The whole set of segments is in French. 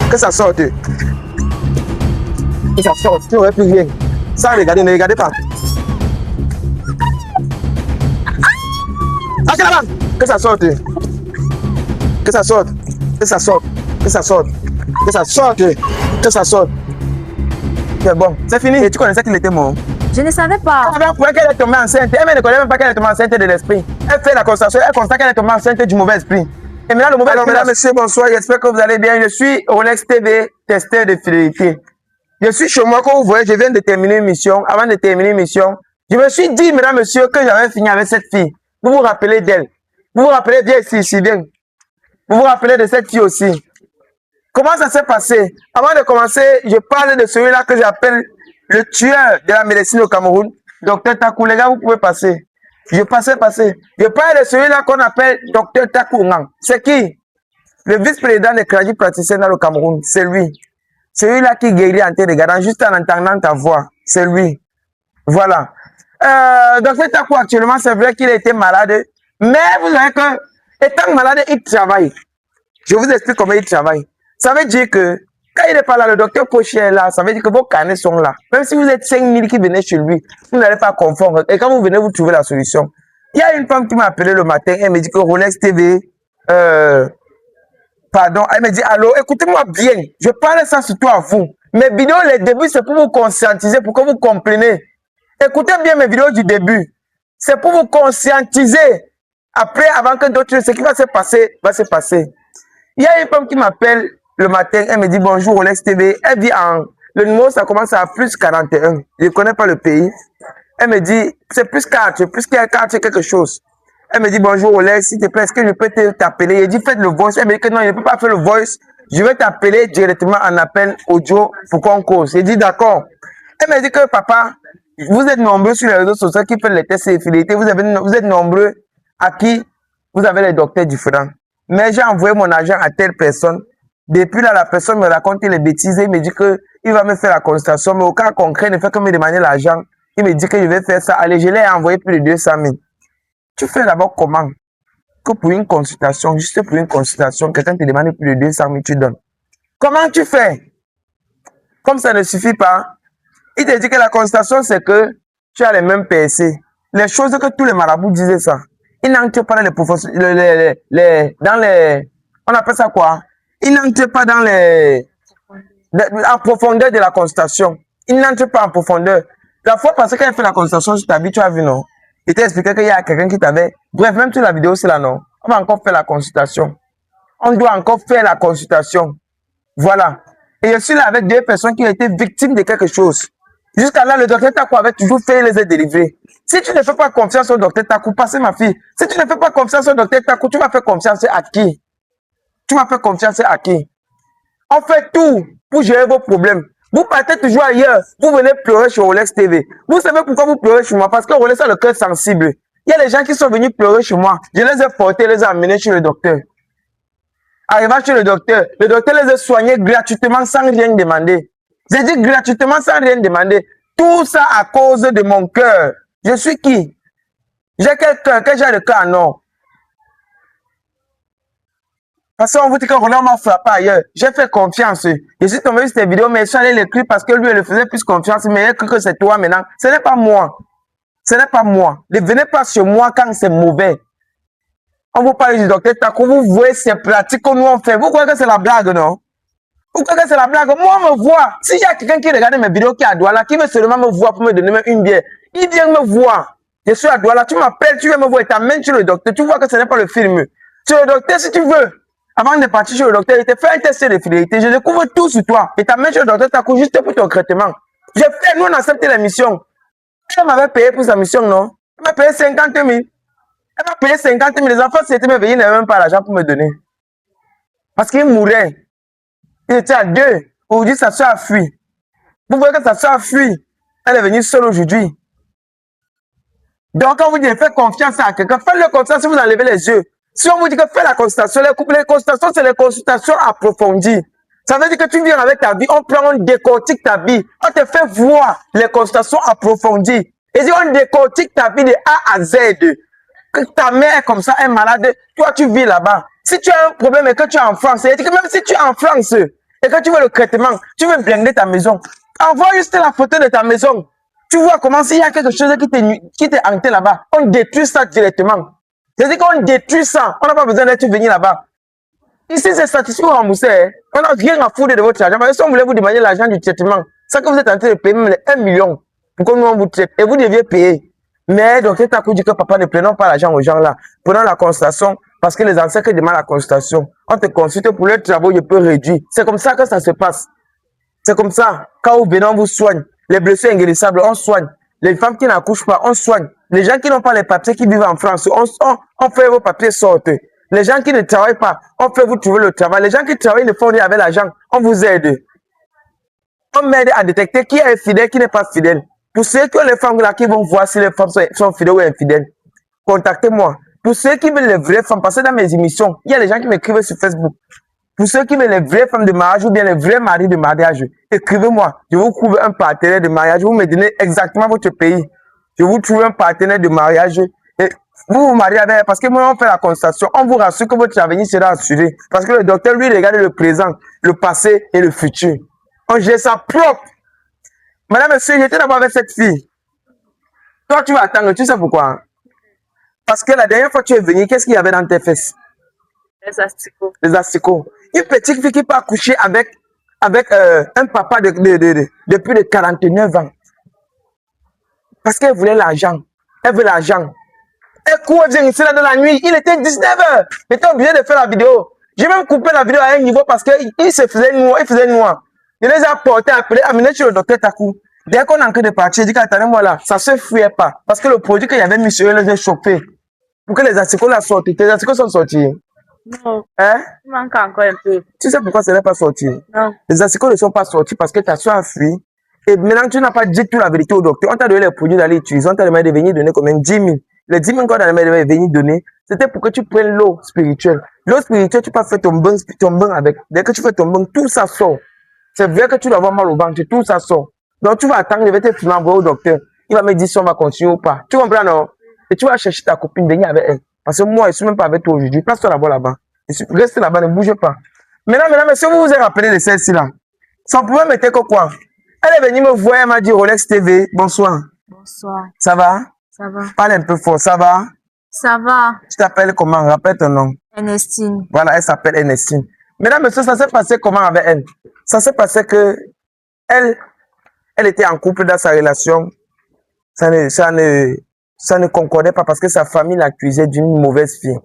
Que ça sorte. Que ça sorte. Tu n'aurais plus rien. Sans regarder, ne regardez pas. Ah, là-bas. Que ça sorte. Que ça sorte. Que ça sorte. Que ça sorte. Que ça sorte. Que ça sorte. C'est bon. C'est fini. Et tu connaissais qu'il était mort. Je ne savais pas. Elle avait prouvé qu'elle est tombée enceinte. Elle ne connaît même pas qu'elle est tombée enceinte de l'esprit. Elle fait la constatation. Elle constate qu'elle est tombée enceinte du mauvais esprit. Et maintenant, le mauvais esprit. Mesdames, messieurs, bonsoir. J'espère que vous allez bien. Je suis Rolex TV, testeur de fidélité. Je suis chez moi, comme vous voyez, je viens de terminer une mission. Avant de terminer une mission, je me suis dit, mesdames, messieurs, que j'avais fini avec cette fille. Vous vous rappelez d'elle. Vous vous rappelez, viens ici, viens. Vous vous rappelez de cette fille aussi. Comment ça s'est passé? Avant de commencer, je parle de celui-là que j'appelle le tueur de la médecine au Cameroun, Docteur Takou. Les gars, vous pouvez passer. Je passe. Je parle de celui-là qu'on appelle Docteur Takou. C'est qui? Le vice-président des crédits praticiens dans le Cameroun. C'est lui. Celui-là qui guérit en te regardant, juste en entendant ta voix. C'est lui. Voilà. Docteur Takou, actuellement, c'est vrai qu'il a été malade. Mais vous savez que, étant malade, il travaille. Je vous explique comment il travaille. Ça veut dire que, quand il n'est pas là, le docteur Pocher est là, ça veut dire que vos carnets sont là. Même si vous êtes 5000 qui venaient chez lui, vous n'allez pas confondre. Et quand vous venez, vous trouvez la solution. Il y a une femme qui m'a appelé le matin, elle me dit que Rolex TV, pardon, elle me dit, allô, écoutez-moi bien, je parle ça surtout à vous. Mes vidéos, les débuts, c'est pour vous conscientiser, pour que vous compreniez. Écoutez bien mes vidéos du début. C'est pour vous conscientiser. Après, avant que d'autres, ce qui va se passer, va se passer. Il y a une femme qui m'appelle le matin, elle me dit bonjour Rolex TV. Elle dit le numéro ça commence à plus 41. Je ne connais pas le pays. Elle me dit c'est plus 4, plus 4 quelque chose. Elle me dit bonjour Rolex, s'il te plaît, est-ce que je peux t'appeler? Je dis faites le voice. Elle me dit que non, je ne peux pas faire le voice. Je vais t'appeler directement en appel audio pour qu'on cause. Je dis d'accord. Elle me dit que papa, vous êtes nombreux sur les réseaux sociaux qui font les tests de fidélité. Vous êtes nombreux à qui vous avez les docteurs différents. Mais j'ai envoyé mon argent à telle personne. Depuis là, la personne me raconte les bêtises et il me dit qu'il va me faire la consultation. Mais au cas concret, il ne fait que me demander l'argent. Il me dit que je vais faire ça. Allez, je l'ai envoyé plus de 200 000. Tu fais d'abord comment? Que pour une consultation, juste pour une consultation, quelqu'un te demande plus de 200 000, tu donnes. Comment tu fais? Comme ça ne suffit pas, il te dit que la consultation, c'est que tu as les mêmes PSC. Les choses que tous les marabouts disaient ça. Ils n'entrent pas dans les professeurs, on appelle ça quoi? Ils n'entrent pas dans en profondeur de la consultation. Ils n'entrent pas en profondeur. La fois passée, quand il fait la consultation sur ta vie, tu as vu, non? Il t'a expliqué qu'il y a quelqu'un qui t'avait. Bref, même sur la vidéo, c'est là, non? On va encore faire la consultation. On doit encore faire la consultation. Voilà. Et je suis là avec deux personnes qui ont été victimes de quelque chose. Jusqu'à là, le docteur Takou avait toujours fait les aides délivrées. Si tu ne fais pas confiance au docteur Takou, passez ma fille. Si tu ne fais pas confiance au docteur Takou, tu vas faire confiance à qui? Tu vas faire confiance à qui? On fait tout pour gérer vos problèmes. Vous partez toujours ailleurs. Vous venez pleurer chez Rolex TV. Vous savez pourquoi vous pleurez chez moi? Parce que Rolex a le cœur sensible. Il y a des gens qui sont venus pleurer chez moi. Je les ai portés, les ai amenés chez le docteur. Arrivant chez le docteur les a soignés gratuitement sans rien demander. J'ai dit gratuitement sans rien demander. Tout ça à cause de mon cœur. Je suis qui? J'ai quel cœur? Quel genre de cœur? Non. Parce qu'on vous dit que Roland m'a frappé ailleurs. J'ai fait confiance. Je suis tombé sur cette vidéo, mais je suis allé l'écrire parce que lui, il faisait plus confiance. Mais il a cru que c'est toi maintenant. Ce n'est pas moi. Ce n'est pas moi. Ne venez pas chez moi quand c'est mauvais. On vous parle du docteur Takou, vous voyez ces pratiques que nous on fait. Vous croyez que c'est la blague, non? Vous croyez que c'est la blague? Moi, on me voit. Si il y a quelqu'un qui regarde mes vidéos qui est à Douala, qui veut seulement me voir pour me donner même une bière, il vient me voir. Je suis à Douala, tu m'appelles, tu viens me voir et t'amènes chez le docteur. Tu vois que ce n'est pas le film. Sur le docteur, si tu veux. Avant de partir chez le docteur, il te fait un test de fidélité. Je découvre tout sur toi. Et t'amènes chez le docteur Takou juste pour ton traitement. Nous, on accepte la mission. Elle m'avait payé pour sa mission, non? Elle m'a payé 50 000. Elle m'a payé 50 000. Les enfants, c'était me payer, ils n'avaient même pas l'argent pour me donner. Parce qu'il mourait. Il était à 2. Aujourd'hui, sa soeur a fui. Vous voyez que sa soeur a fui. Elle est venue seule aujourd'hui. Donc, quand vous dites faites confiance à quelqu'un, faites-le confiance si vous enlevez les yeux. Si on vous dit que faites la consultation, les consultations, c'est les consultations approfondies. Ça veut dire que tu viens avec ta vie, on décortique ta vie. On te fait voir les consultations approfondies. Et si on décortique ta vie de A à Z, que ta mère est comme ça, est malade, toi tu vis là-bas. Si tu as un problème et que tu es en France, c'est-à-dire que même si tu es en France, Et quand tu veux le traitement, tu veux blinder ta maison. Envoie juste la photo de ta maison. Tu vois comment s'il y a quelque chose qui t'est hanté là-bas, on détruit ça directement. C'est-à-dire qu'on détruit ça. On n'a pas besoin d'être venu là-bas. Ici, c'est statistique remboursé. Hein. On n'a rien à foutre de votre argent. Parce que si on voulait vous demander l'argent du traitement, ça que vous êtes en train de payer même les 1 million pour que nous on vous traite. Et vous deviez payer. Mais donc, c'est à coup dit que papa ne prenons pas l'argent aux gens là. Prenons la consultation parce que les ancêtres demandent la consultation. On te consulte pour le travail, je peux réduire. C'est comme ça que ça se passe. C'est comme ça. Quand vous venez, on vous soigne. Les blessures inguérissables, on soigne. Les femmes qui n'accouchent pas, on soigne. Les gens qui n'ont pas les papiers, qui vivent en France, on fait vos papiers sortir. Les gens qui ne travaillent pas, on fait vous trouver le travail. Les gens qui travaillent ne font rien avec l'argent, on vous aide. On m'aide à détecter qui est fidèle, qui n'est pas fidèle. Pour ceux qui ont les femmes là, qui vont voir si les femmes sont fidèles ou infidèles, contactez-moi. Pour ceux qui veulent les vraies femmes, parce que dans mes émissions, il y a des gens qui m'écrivent sur Facebook. Pour ceux qui veulent les vraies femmes de mariage ou bien les vrais maris de mariage, écrivez-moi. Je vous trouve un partenaire de mariage. Vous me donnez exactement votre pays. Je vous trouve un partenaire de mariage. Et vous vous mariez avec, parce que moi, on fait la consultation. On vous rassure que votre avenir sera assuré. Parce que le docteur, lui, regarde le présent, le passé et le futur. On gère ça propre. Madame, monsieur, j'étais d'abord avec cette fille. Toi, tu vas attendre. Tu sais pourquoi? Parce que la dernière fois que tu es venu, qu'est-ce qu'il y avait dans tes fesses? Les asticots. Les asticots. Une petite fille qui peut accoucher avec un papa de plus de 49 ans. Parce qu'elle voulait l'argent. Elle veut l'argent. Elle court, elle vient ici là dans la nuit. Il était 19h. J'étais obligé de faire la vidéo. J'ai même coupé la vidéo à un niveau parce qu'il se faisait noir. Il faisait noir. Je les ai apportés, appelés, amenés chez le docteur Takou. Dès qu'on est en train de partir, j'ai dit attendez-moi là, ça se fouillait pas. Parce que le produit qu'il y avait mis sur eux, les a chauffés. Pour que les asticots la sortent. Les asticots sont sortis. Non. Hein? Il manque encore un peu. Tu sais pourquoi ça n'est pas sorti? Non. Les asticots ne sont pas sortis parce que ta soeur a fui. Et maintenant, tu n'as pas dit toute la vérité au docteur. On t'a donné les produits d'aller utiliser. On t'a demandé de venir donner combien? 10 000. Les 10 000 qu'on t'a demandé de venir donner, c'était pour que tu prennes l'eau spirituelle. L'eau spirituelle, tu peux faire ton bain avec. Dès que tu fais ton bain, tout ça sort. C'est vrai que tu dois avoir mal au ventre, tout ça sort. Donc, tu vas attendre, je vais te filmer envoyer au docteur. Il va me dire si on va continuer ou pas. Tu comprends, non? Et tu vas chercher ta copine, venir avec elle. Parce que moi, je ne suis même pas avec toi aujourd'hui. Place-toi là-bas. Reste là-bas, ne bougez pas. Maintenant, si vous vous êtes rappelé de celle-ci là, ça pouvait mettre que quoi? Elle est venue me voir, elle m'a dit Rolex TV, bonsoir. Bonsoir. Ça va? Ça va. Parle un peu fort, ça va? Ça va. Tu t'appelles comment? Rappelle ton nom. Ernestine. Voilà, elle s'appelle Ernestine. Mesdames, messieurs, ça s'est passé comment avec elle? Ça s'est passé que elle était en couple dans sa relation. Ça ne concordait pas parce que sa famille l'accusait d'une mauvaise fille.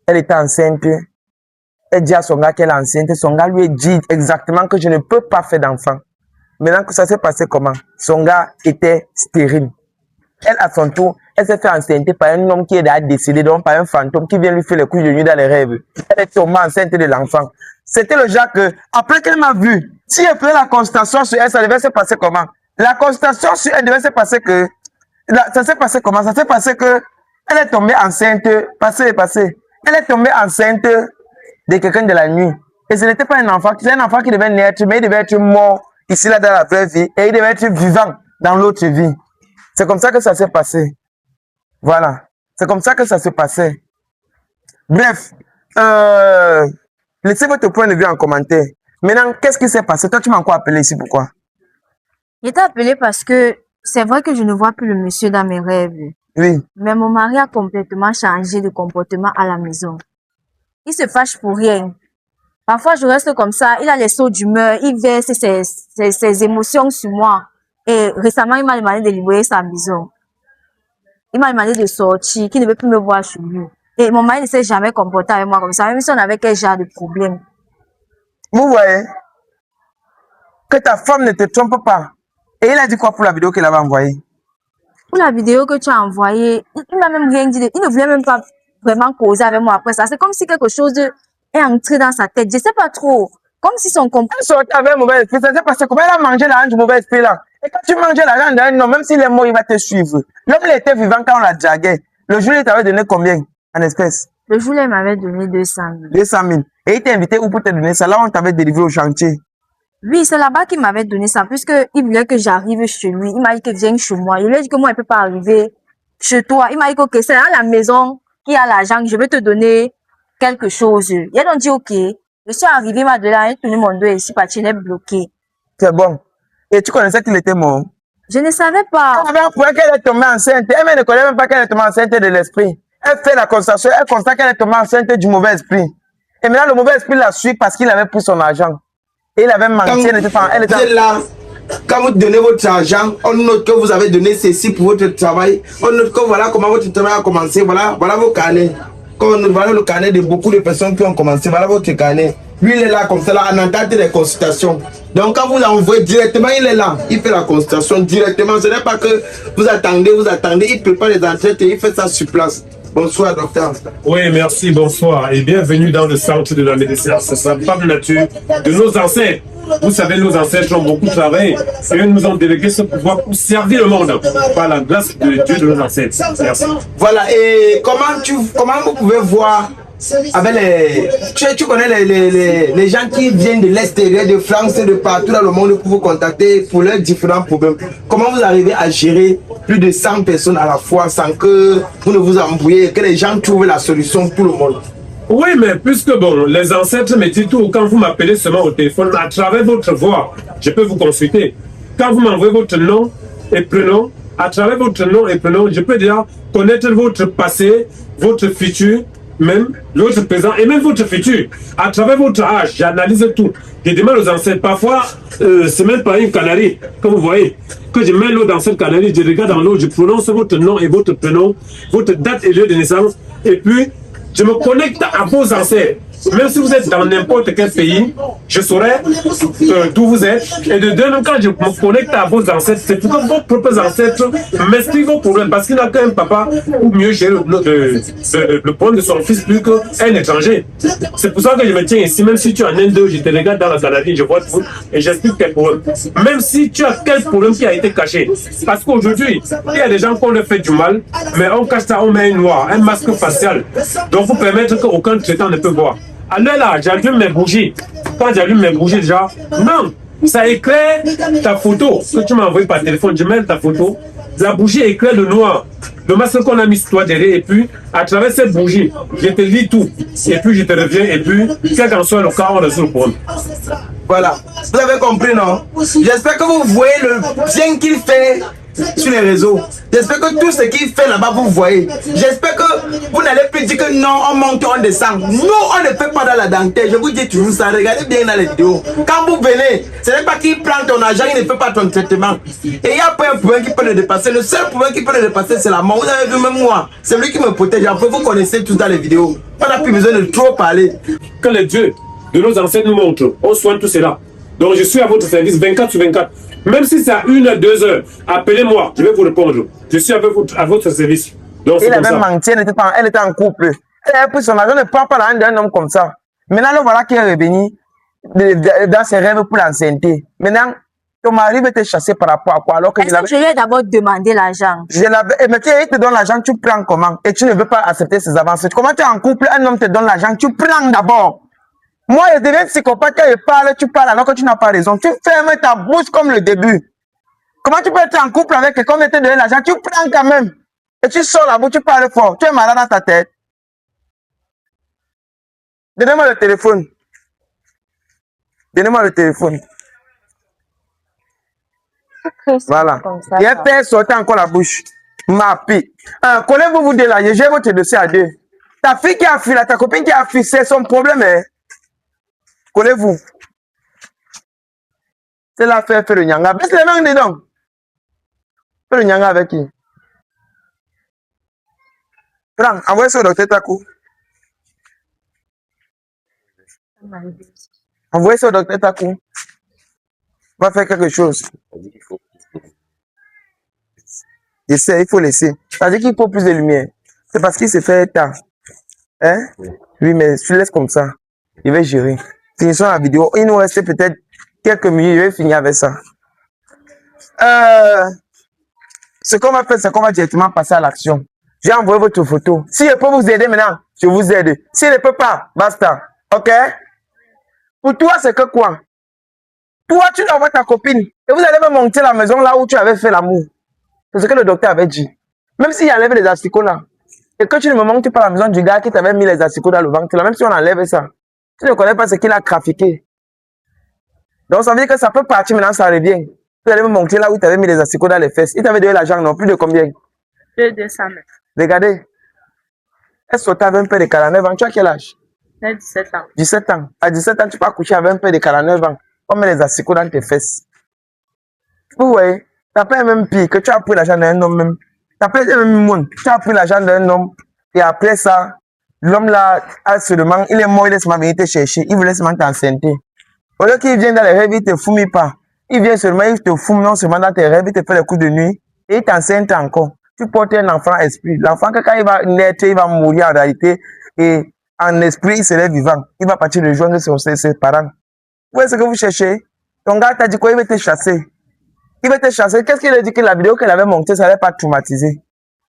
Elle était enceinte. Elle dit à son gars qu'elle est enceinte. Son gars lui dit exactement que je ne peux pas faire d'enfant. Maintenant que ça s'est passé comment? Son gars était stérile. Elle, à son tour, elle s'est fait enceinte par un homme qui est déjà décédé, donc par un fantôme qui vient lui faire les coups de nuit dans les rêves. Elle est tombée enceinte de l'enfant. C'était le genre que, après qu'elle m'a vu, si elle faisait la constatation sur elle, ça devait se passer comment? La constatation sur elle devait se passer que, ça s'est passé comment? Ça s'est passé que, elle est tombée enceinte, elle est tombée enceinte de quelqu'un de la nuit. Et ce n'était pas un enfant, c'est un enfant qui devait naître, mais il devait être mort ici, là, dans la vraie vie, et il devait être vivant dans l'autre vie. C'est comme ça que ça s'est passé. Voilà. C'est comme ça que ça s'est passé. Bref, laissez votre point de vue en commentaire. Maintenant, qu'est-ce qui s'est passé? Toi, tu m'as encore appelé ici, pourquoi? J'étais appelée parce que c'est vrai que je ne vois plus le monsieur dans mes rêves. Oui. Mais mon mari a complètement changé de comportement à la maison. Il se fâche pour rien. Parfois, je reste comme ça. Il a les sauts d'humeur. Il verse ses émotions sur moi. Et récemment, il m'a demandé de libérer sa maison. Il m'a demandé de sortir, qu'il ne veut plus me voir chez lui. Et mon mari ne s'est jamais comporté avec moi comme ça, même si on avait quel genre de problème. Vous voyez que ta femme ne te trompe pas. Et il a dit quoi pour la vidéo qu'il avait envoyée? Pour la vidéo que tu as envoyée, il m'a même rien dit. Il ne voulait même pas vraiment causer avec moi après ça. C'est comme si quelque chose est entré dans sa tête. Je sais pas trop. Comme si son comportement... Elle sortait avec un mauvais esprit. Ça s'est passé comment? Elle a mangé l'argent du mauvais esprit là. Et quand tu manges l'argent d'un homme, même s'il est mort, il va te suivre. L'homme, il était vivant quand on l'a dragué. Le jour, il t'avait donné combien en espèces? Le jour, il m'avait donné 200 000. 200 000. Et il t'a invité où pour te donner ça? Là, on t'avait délivré au chantier. Oui, c'est là-bas qu'il m'avait donné ça, puisqu'il voulait que j'arrive chez lui. Il m'a dit que vienne chez moi. Il lui a dit que moi, il ne peut pas arriver chez toi. Il m'a dit que okay, c'est à la maison qu'il y a l'argent, que je vais te donner quelque chose. Il a donc dit OK. Je suis arrivée, m'a donné, j'ai tourné mon dos et je suis partie, elle est bloquée. C'est bon. Et tu connaissais qu'il était mort? Je ne savais pas. Elle avait un point qu'elle est tombée enceinte. Elle ne connaît même pas qu'elle est tombée enceinte de l'esprit. Elle fait la constatation, elle constate qu'elle est tombée enceinte du mauvais esprit. Et maintenant, le mauvais esprit la suit parce qu'il avait pris son argent. Et il avait menti. Elle était là. Quand vous donnez votre argent, on note que vous avez donné ceci pour votre travail. On note que voilà comment votre travail a commencé. Voilà vos carnets. Voilà le carnet de beaucoup de personnes qui ont commencé. Voilà votre carnet. Lui, il est là comme ça, là, en entente des consultations. Donc, quand vous l'envoyez directement, il est là. Il fait la consultation directement. Ce n'est pas que vous attendez. Il prépare les entraites et il fait ça sur place. Bonsoir, docteur. Oui, merci, bonsoir et bienvenue dans le centre de la médecine. C'est sa femme nature de nos ancêtres. Vous savez, nos ancêtres ont beaucoup travaillé et ils nous ont délégué ce pouvoir pour servir le monde par la grâce de Dieu de nos ancêtres. Merci. Voilà, et comment vous pouvez voir avec tu connais les gens qui viennent de l'extérieur, de France et de partout dans le monde pour vous contacter pour leurs différents problèmes. Comment vous arrivez à gérer plus de 100 personnes à la fois sans que vous ne vous embrouillez et que les gens trouvent la solution pour le monde? Oui, mais puisque bon, les ancêtres me disent tout, quand vous m'appelez seulement au téléphone, à travers votre voix, je peux vous consulter. Quand vous m'envoyez votre nom et prénom, à travers votre nom et prénom, je peux déjà connaître votre passé, votre futur, même votre présent et même votre futur. À travers votre âge, j'analyse tout. Je demande aux ancêtres, parfois, c'est même pas une canarie, comme vous voyez, que je mets l'eau dans cette canarie, je regarde dans l'eau, je prononce votre nom et votre prénom, votre date et lieu de naissance, et puis je me connecte à vos ancêtres. Même si vous êtes dans n'importe quel pays, je saurai d'où vous êtes. Et de deux, quand je me connecte à vos ancêtres, c'est pour que vos propres ancêtres m'expliquent vos problèmes. Parce qu'il n'a qu'un papa ou mieux gérer le problème de son fils plus qu'un étranger. C'est pour ça que je me tiens ici. Même si tu es en Inde, je te regarde dans la Canadie, je vois tout et j'explique tes problèmes. Même si tu as quel problème qui a été caché. Parce qu'aujourd'hui, il y a des gens qui ont fait du mal, mais on cache ça, on met une noire, un masque facial. Donc pour permettre qu'aucun traitant ne peut voir. Alors là, j'allume mes bougies. Quand j'allume mes bougies déjà, non, ça éclaire ta photo que tu m'as envoyé par téléphone. Je mets ta photo. La bougie éclaire le noir. Le masque qu'on a mis sur toi derrière. Et puis, à travers cette bougie, je te lis tout. Et puis, je te reviens. Et puis, quel qu'en soit le cas, on résout le problème. Voilà. Vous avez compris, non? J'espère que vous voyez le bien qu'il fait sur les réseaux. J'espère que tout ce qu'il fait là-bas, vous voyez. J'espère que vous n'allez plus dire que non, on monte, on descend. Non, on ne fait pas dans la dentelle. Je vous dis toujours ça. Regardez bien dans les vidéos. Quand vous venez, ce n'est pas qu'il prend ton argent, il ne fait pas ton traitement. Et il n'y a pas un problème qui peut le dépasser. Le seul problème qui peut le dépasser, c'est la mort. Vous avez vu, même moi, c'est lui qui me protège. Après, vous connaissez tout dans les vidéos. On n'a plus besoin de trop parler. Que les dieux de nos ancêtres nous montrent, on soigne tout cela. Donc, je suis à votre service 24 sur 24. Même si c'est à 1 heure, 2 heures, appelez-moi, je vais vous répondre. Je suis à votre service. Donc, il avait menti, elle était en couple. Elle avait pris son argent, ne prend pas l'argent d'un homme comme ça. Maintenant, le voilà qui est revenu dans ses rêves pour l'ancienneté. Maintenant, ton mari veut te chasser par rapport à quoi? Alors que je lui ai d'abord demandé l'argent. Mais tu, il te donne l'argent, tu prends comment? Et tu ne veux pas accepter ses avances. Comment tu es en couple, un homme te donne l'argent, tu prends d'abord. Moi, je deviens psychopathe quand je parle, tu parles alors que tu n'as pas raison. Tu fermes ta bouche comme le début. Comment tu peux être en couple avec quelqu'un qui te donne l'argent? Tu prends quand même. Et tu sors la bouche, tu parles fort. Tu es malade dans ta tête. Donnez-moi le téléphone. Donnez-moi le téléphone. Voilà. Il a fait sortir encore la bouche. Mapi. Connaissez-vous vous deux là? Je gère votre dossier à deux. Ta fille qui a fui là, ta copine qui a fui, c'est son problème. Hein? Connaissez-vous? C'est l'affaire fait le nyanga. Baisse les mains dedans. Fais le nyanga avec qui? Prends, envoyez ça au docteur Takou. Envoyez ça au docteur Takou. On va faire quelque chose. Je sais, il faut laisser. Ça veut dire qu'il faut plus de lumière. C'est parce qu'il s'est fait tard. Hein? Oui, mais je laisse comme ça. Je vais gérer. Finissons la vidéo. Il nous reste peut-être quelques minutes. Je vais finir avec ça. Ce qu'on va faire, c'est qu'on va directement passer à l'action. J'ai envoyé votre photo. Si je peux vous aider maintenant, je vous aide. Si je ne peux pas, basta. Ok? Pour toi, c'est que quoi? Toi, tu dois voir ta copine. Et vous allez me monter la maison là où tu avais fait l'amour. C'est ce que le docteur avait dit. Même s'il enlève les asticots là. Et que tu ne me montes pas la maison du gars qui t'avait mis les asticots dans le ventre là. Même si on enlève ça. Tu ne connais pas ce qu'il a trafiqué. Donc, ça veut dire que ça peut partir maintenant, ça revient. Tu allais me montrer là où tu avais mis les asticots dans les fesses. Il t'avait donné l'argent, non? Plus de combien? 200 mètres. Regardez. Elle sautait avec un peu de 49 ans. Tu as quel âge? J'ai 17 ans. 17 ans. À 17 ans, tu peux accoucher avec un peu de 49 ans. On met les asticots dans tes fesses. Vous voyez, tu as pas même pire que tu as pris l'argent d'un homme même. Tu as pas le même monde. Tu as pris l'argent d'un homme. Et après ça, l'homme là, seulement, il est mort, il laisse ma venir te chercher. Il voulait seulement t'enceinter. Au lieu qu'il vienne dans les rêves, il te fume pas. Il vient seulement, il te fume non seulement dans tes rêves, il te fait les coups de nuit. Et il t'enceinte encore. Tu portes un enfant esprit. L'enfant, quand il va naître, il va mourir en réalité. Et en esprit, il serait vivant. Il va partir rejoindre ses parents. Vous voyez ce que vous cherchez? Ton gars t'a dit quoi? Il va te chasser. Il va te chasser. Qu'est-ce qu'il a dit que la vidéo qu'elle avait montée, ça n'allait pas traumatiser?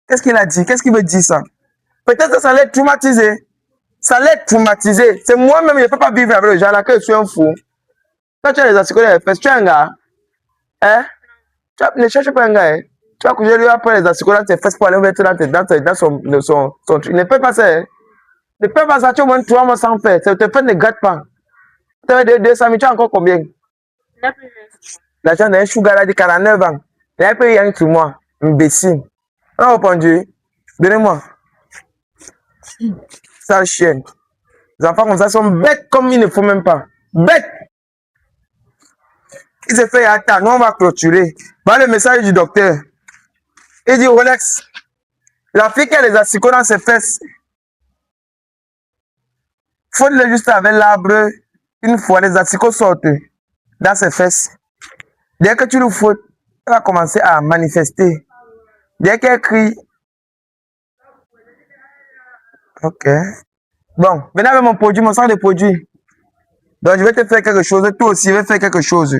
Qu'est-ce qu'il a dit? Qu'est-ce qu'il veut dire ça? Peut-être que ça allait traumatiser. Ça allait traumatiser. C'est moi-même, je ne peux pas vivre avec les gens là, que je suis un fou. Toi, tu as les asticots dans les fesses. Tu es un gars. Hein? Ne cherche pas un gars. Hein? Tu vas coucher lui après les asticots dans tes fesses pour aller mettre dans son truc. Ne fais pas ça. Hein? Ne fais pas ça. Tu as au moins 3 mois sans faire. Tes fesses ne gâtent pas. Tu avais 200 000. Tu as encore combien? L'argent d'un sugar de 49 ans. Il a payé rien sur moi. Imbécile. On a répondu. Donnez-moi. Sale chienne. Les enfants comme ça sont bêtes comme il ne faut même pas. Bêtes. Il se fait attendre. Nous, on va clôturer. Voilà le message du docteur. Il dit Rolex. La fille qui a les asticots dans ses fesses. Faut-le juste avec l'arbre. Une fois, les asticots sortent dans ses fesses. Dès que tu le fous, elle va commencer à manifester. Dès qu'elle crie. Ok. Bon, venez avec mon produit, mon sang de produit. Donc, je vais te faire quelque chose. Toi aussi, je vais faire quelque chose.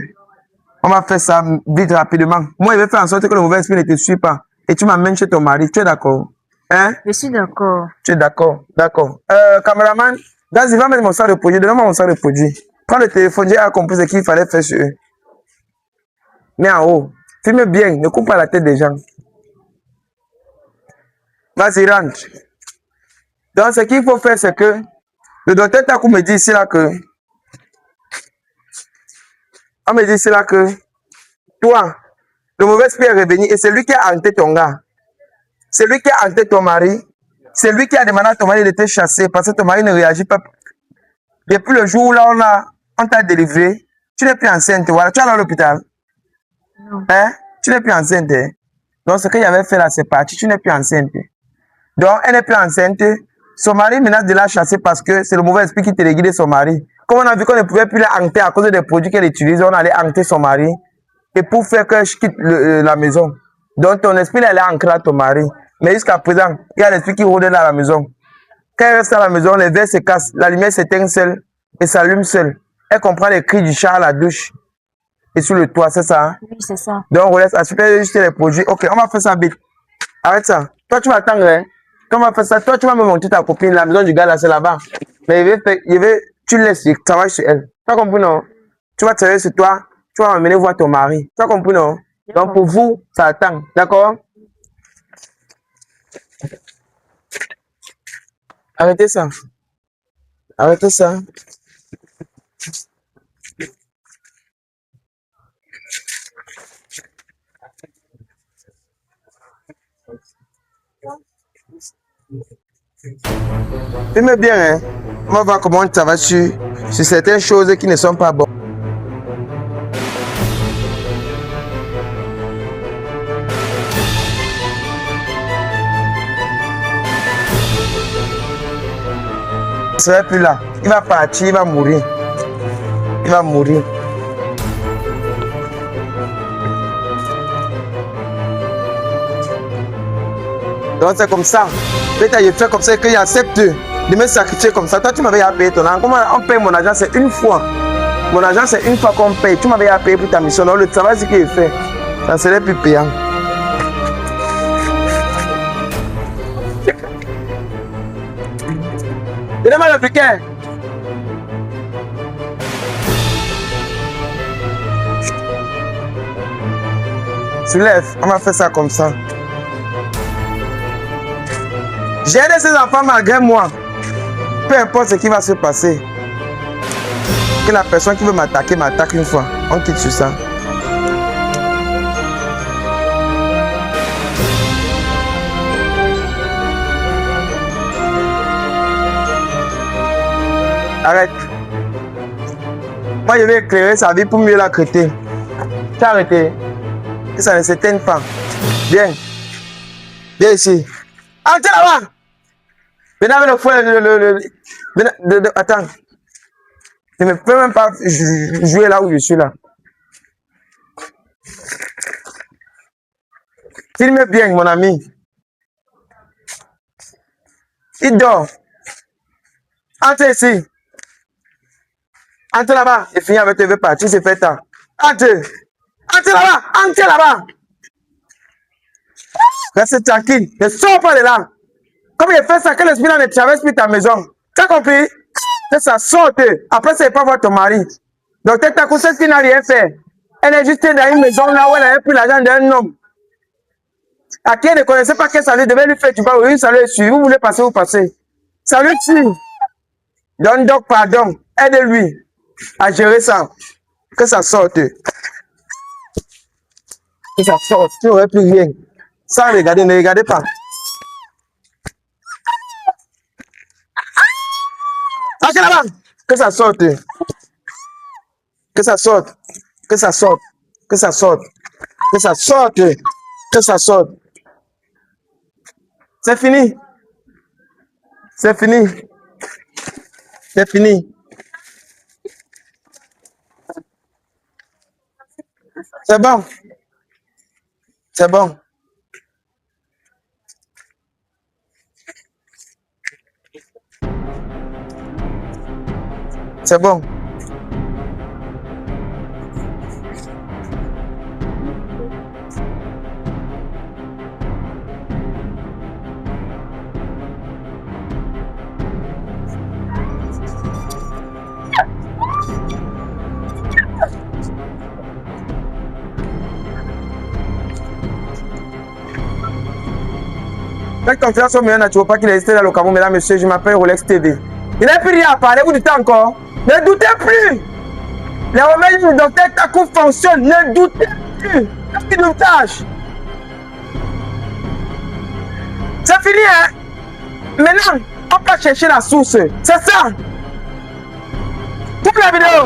On va faire ça vite, rapidement. Moi, je vais faire en sorte que le mauvais esprit ne te suit pas. Et tu m'amènes chez ton mari. Tu es d'accord? Hein? Je suis d'accord. Tu es d'accord? D'accord. Caméraman, Gazi, va mettre mon sang de produit. Donne-moi mon sang de produit. Prends le téléphone, j'ai compris ce qu'il fallait faire sur eux. Mets en haut. Filme bien, ne coupe pas la tête des gens. Vas-y, rentre. Donc, ce qu'il faut faire, c'est que le docteur Takou me dit ici là que. On me dit ici là que. Toi, le mauvais esprit est revenu et c'est lui qui a hanté ton gars. C'est lui qui a hanté ton mari. C'est lui qui a demandé à ton mari de te chasser parce que ton mari ne réagit pas. Depuis le jour où là, on t'a délivré, tu n'es plus enceinte. Voilà, tu es allé à l'hôpital. Non. Hein? Tu n'es plus enceinte. Hein? Donc, ce qu'il avait fait là, c'est parti. Tu n'es plus enceinte. Donc, elle n'est plus enceinte. Son mari menace de la chasser parce que c'est le mauvais esprit qui te guide son mari. Comme on a vu qu'on ne pouvait plus la hanter à cause des produits qu'elle utilise, on allait hanter son mari. Et pour faire que je quitte la maison. Donc, ton esprit, elle est ancré à ton mari. Mais jusqu'à présent, il y a l'esprit qui rôde dans la maison. Quand elle reste à la maison, les verres se cassent, la lumière s'éteint seule et s'allume seule. Elle comprend les cris du chat à la douche et sur le toit, c'est ça? Hein? Oui, c'est ça. Donc, on laisse acheter juste les produits. Ok, on va faire ça vite. Arrête ça. Toi, tu vas attendre. Hein? Quand on va faire ça, toi, tu vas me montrer ta copine. La maison du gars, là, c'est là-bas. Mais tu laisses, il travaille sur elle. Tu as compris, non? Tu vas travailler sur toi. Tu vas m'amener voir ton mari. Tu as compris, non? Donc, pour vous, ça attend. D'accord? Arrêtez ça. Arrêtez ça. Filme bien, hein? On va voir comment ça va sur certaines choses qui ne sont pas bonnes. Il ne sera plus là. Il va partir, il va mourir. Il va mourir. Donc c'est comme ça. Peut-être je fais comme ça qu'il accepte de me sacrifier comme ça. Toi, tu m'avais payé ton argent. Comment on paye mon argent? C'est une fois. Mon argent, c'est une fois qu'on paye. Tu m'avais payé pour ta mission. Donc le travail, c'est qu'il fait. Ça serait plus payant. Donnez-moi le briquet. Soulève, on va faire ça comme ça. J'ai aidé ces enfants malgré moi. Peu importe ce qui va se passer. Que la personne qui veut m'attaquer m'attaque une fois. On quitte sur ça. Arrête. Moi, je vais éclairer sa vie pour mieux la traiter. Tu as arrêté. Que ça ne s'éteigne pas. Viens. Viens ici. Entrez là-bas. Venez avec le fouet. Attends. Je ne peux même pas jouer là où je suis là. Filme bien, mon ami. Il dort. Entrez ici. Entrez là-bas. Et finis avec tes vœux partir, c'est fait tard. Entrez. Entrez là-bas. Entrez là-bas. Reste tranquille. Ne sors pas de là. Comme il fait ça, que l'esprit ne traverse plus ta maison. Tu as compris? Que ça sorte. Après, c'est pas voir ton mari. Donc, ta conscience qui n'a rien fait. Elle est juste dans une maison là où elle a pris l'argent d'un homme. À qui elle ne connaissait pas que ça lui devait lui faire. Tu vas oui, ça lui suit. Vous voulez passer, vous passez. Ça lui tue. Donne donc pardon. Aide-lui à gérer ça. Que ça sorte. Que ça sorte. Tu n'aurais plus rien. Sans regarder, ne regardez pas. Achetez là-bas. Que ça sorte. Que ça sorte. Que ça sorte. Que ça sorte. Que ça sorte. Que ça sorte. C'est fini. C'est fini. C'est fini. C'est bon. C'est bon. C'est bon. Faites confiance au meilleur naturel, pas qu'il est resté dans le Cameroun, mesdames, messieurs, je m'appelle Rolex TV. Il n'a plus rien à parler, vous dites encore. Ne doutez plus. Les remèdes du docteur Takou fonctionnent, ne doutez plus. Qu'est-ce qu'il nous tâche? C'est fini, hein? Maintenant, on peut chercher la source. C'est ça. Coupe la vidéo.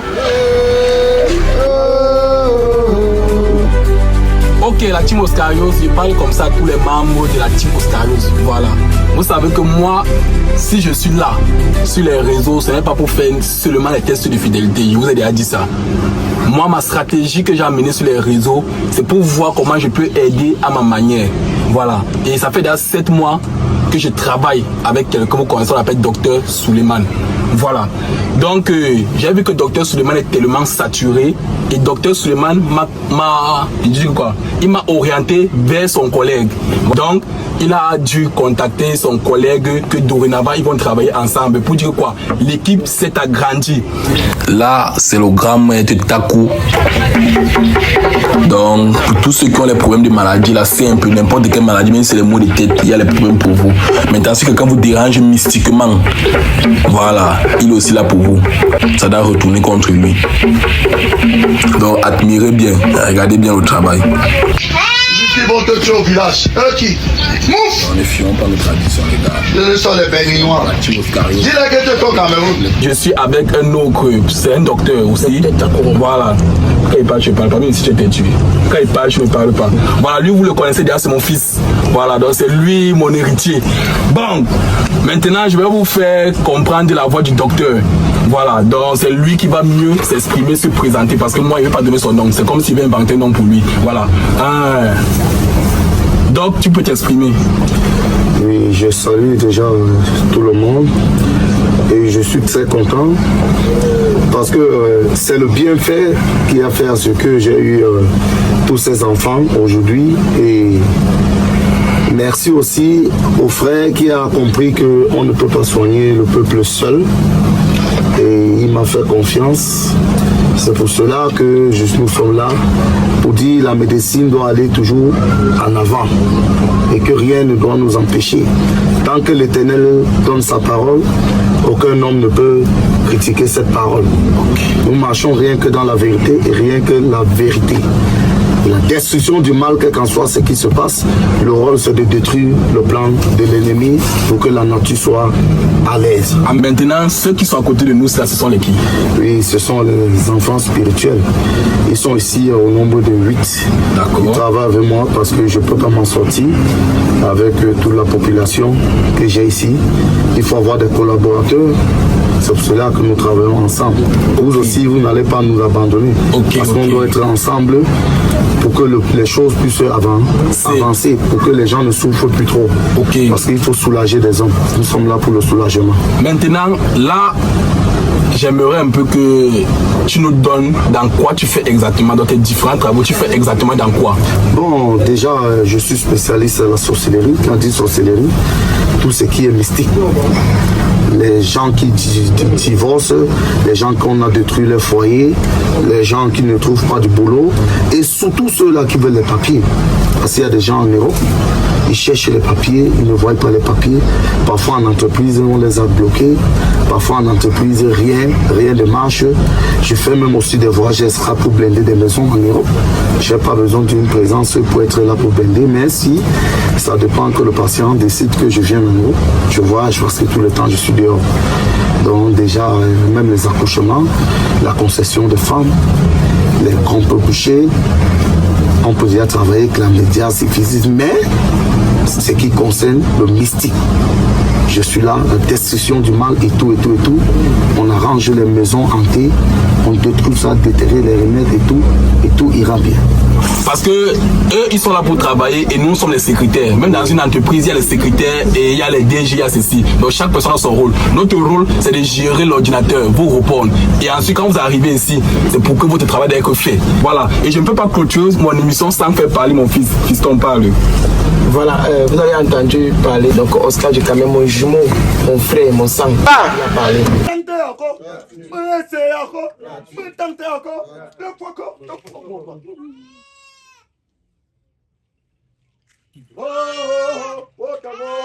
Ok, la team Oscarios, je parle comme ça à tous les membres de la team Oscarios. Voilà. Vous savez que moi, si je suis là, sur les réseaux, ce n'est pas pour faire seulement les tests de fidélité. Je vous ai déjà dit ça. Moi, ma stratégie que j'ai amenée sur les réseaux, c'est pour voir comment je peux aider à ma manière. Voilà. Et ça fait déjà 7 mois que je travaille avec quelqu'un, vous connaissez, on l'appelle Dr Suleiman. Voilà. Donc, j'ai vu que Dr Suleiman est tellement saturé et Dr Suleiman il m'a orienté vers son collègue. Donc, il a dû contacter son collègue que dorénavant, ils vont travailler ensemble. Pour dire quoi? L'équipe s'est agrandie. Là, c'est le grand maître Takou. Donc, pour tous ceux qui ont les problèmes de maladie, là, c'est un peu n'importe quelle maladie, même si c'est les maux de tête, il y a les problèmes pour vous. Maintenant, si quelqu'un vous dérange mystiquement, voilà, il est aussi là pour vous. Ça doit retourner contre lui. Donc, admirez bien, regardez bien le travail. Qui vont te tuer au village? Qui? Mouf! On est fions par nos traditions, les gars. Ce sont les Béninois. Dis-le que tu es au Cameroun. Je suis avec un autre, c'est un docteur aussi. Voilà. Quand il parle, je ne parle pas, même si tu étais tué. Quand il parle, je ne parle pas. Voilà, lui, vous le connaissez déjà, c'est mon fils. Voilà, donc c'est lui mon héritier. Bon, maintenant, je vais vous faire comprendre la voix du docteur. Voilà, donc c'est lui qui va mieux s'exprimer, se présenter, parce que moi, il ne veut pas donner son nom. C'est comme s'il veut inventer un nom pour lui. Voilà. Donc, tu peux t'exprimer. Oui, je salue déjà tout le monde et je suis très content parce que c'est le bienfait qui a fait à ce que j'ai eu tous ces enfants aujourd'hui et merci aussi au frère qui a compris qu'on ne peut pas soigner le peuple seul et il m'a fait confiance. C'est pour cela que nous sommes là pour dire que la médecine doit aller toujours en avant et que rien ne doit nous empêcher. Tant que l'Éternel donne sa parole, aucun homme ne peut critiquer cette parole. Nous marchons rien que dans la vérité et rien que la vérité. La destruction du mal, quel qu'en soit ce qui se passe, le rôle c'est de détruire le plan de l'ennemi pour que la nature soit à l'aise. Maintenant, ceux qui sont à côté de nous, ce sont les qui? Oui, ce sont les enfants spirituels. Ils sont ici au nombre de 8. D'accord. Ils travaillent avec moi parce que je ne peux pas m'en sortir avec toute la population que j'ai ici. Il faut avoir des collaborateurs. C'est pour cela que nous travaillons ensemble. Vous aussi, vous n'allez pas nous abandonner. Parce qu'on doit être ensemble pour que les choses puissent avancer, pour que les gens ne souffrent plus trop. Parce qu'il faut soulager les hommes. Nous sommes là pour le soulagement. Maintenant, là, j'aimerais un peu que tu nous donnes dans quoi tu fais exactement, dans tes différents travaux, tu fais exactement dans quoi? Bon, déjà, je suis spécialiste à la sorcellerie. Quand on dit sorcellerie, tout ce qui est mystique. Les gens qui divorcent, les gens qu'on a détruit leur foyer, les gens qui ne trouvent pas de boulot et surtout ceux-là qui veulent les papiers. Parce qu'il y a des gens en Europe, ils cherchent les papiers, ils ne voient pas les papiers. Parfois en entreprise, on les a bloqués. Parfois en entreprise, rien ne marche. Je fais même aussi des voyages extra pour blinder des maisons en Europe. Je n'ai pas besoin d'une présence pour être là pour blinder, mais si ça dépend que le patient décide que je viens en Europe, je voyage parce que tout le temps je suis dehors. Donc déjà, même les accouchements, la concession de femmes, les groupes bouchés, on peut déjà travailler avec la médias, mais ce qui concerne le mystique. Je suis là, la destruction du mal et tout. On arrange les maisons hantées, on détruit ça, déterrer les remèdes et tout ira bien. Parce que eux, ils sont là pour travailler et nous sommes les secrétaires. Même dans une entreprise, il y a les secrétaires et il y a les DG, il y a ceci. Donc chaque personne a son rôle. Notre rôle, c'est de gérer l'ordinateur, vous répondre. Et ensuite, quand vous arrivez ici, c'est pour que votre travail doit être fait. Voilà. Et je ne peux pas clôturer mon émission sans faire parler mon fils. Fiston parle. Voilà, vous avez entendu parler. Donc Oscar, j'ai quand même mon jumeau, mon frère, mon sang. Il a parlé. Oh, oh, oh, oh,